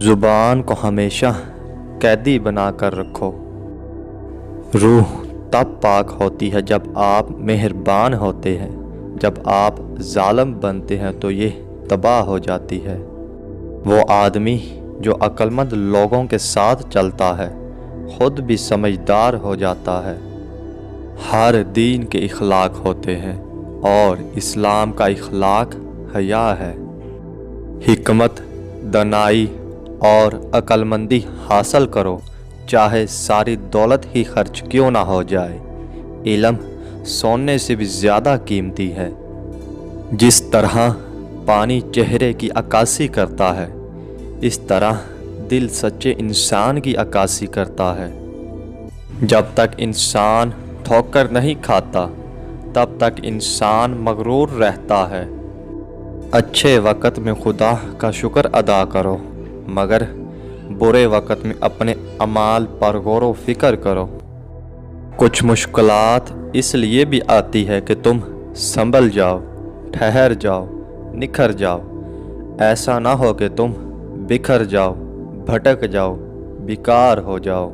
زبان کو ہمیشہ قیدی بنا کر رکھو۔ روح تب پاک ہوتی ہے جب آپ مہربان ہوتے ہیں، جب آپ ظالم بنتے ہیں تو یہ تباہ ہو جاتی ہے۔ وہ آدمی جو عقل مند لوگوں کے ساتھ چلتا ہے خود بھی سمجھدار ہو جاتا ہے۔ ہر دین کے اخلاق ہوتے ہیں اور اسلام کا اخلاق حیا ہے۔ حکمت، دانائی اور عقل مندی حاصل کرو، چاہے ساری دولت ہی خرچ کیوں نہ ہو جائے۔ علم سونے سے بھی زیادہ قیمتی ہے۔ جس طرح پانی چہرے کی عکاسی کرتا ہے، اس طرح دل سچے انسان کی عکاسی کرتا ہے۔ جب تک انسان ٹھوکر نہیں کھاتا تب تک انسان مغرور رہتا ہے۔ اچھے وقت میں خدا کا شکر ادا کرو، مگر برے وقت میں اپنے اعمال پر غور و فکر کرو۔ کچھ مشکلات اس لیے بھی آتی ہے کہ تم سنبھل جاؤ، ٹھہر جاؤ، نکھر جاؤ۔ ایسا نہ ہو کہ تم بکھر جاؤ، بھٹک جاؤ، بیکار ہو جاؤ۔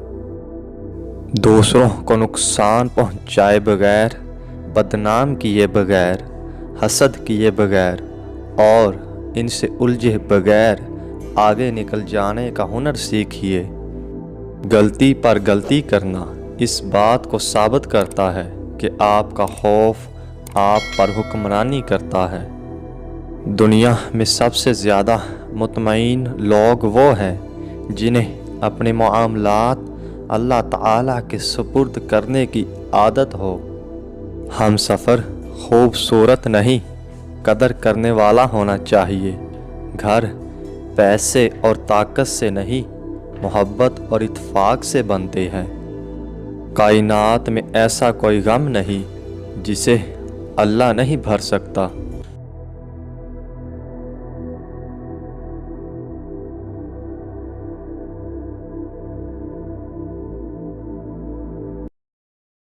دوسروں کو نقصان پہنچائے بغیر، بدنام کیے بغیر، حسد کیے بغیر اور ان سے الجھے بغیر آگے نکل جانے کا ہنر سیکھیے۔ غلطی پر غلطی کرنا اس بات کو ثابت کرتا ہے کہ آپ کا خوف آپ پر حکمرانی کرتا ہے۔ دنیا میں سب سے زیادہ مطمئن لوگ وہ ہیں جنہیں اپنے معاملات اللہ تعالیٰ کے سپرد کرنے کی عادت ہو۔ ہم سفر خوبصورت نہیں، قدر کرنے والا ہونا چاہیے۔ گھر پیسے اور طاقت سے نہیں، محبت اور اتفاق سے بنتے ہیں۔ کائنات میں ایسا کوئی غم نہیں جسے اللہ نہیں بھر سکتا۔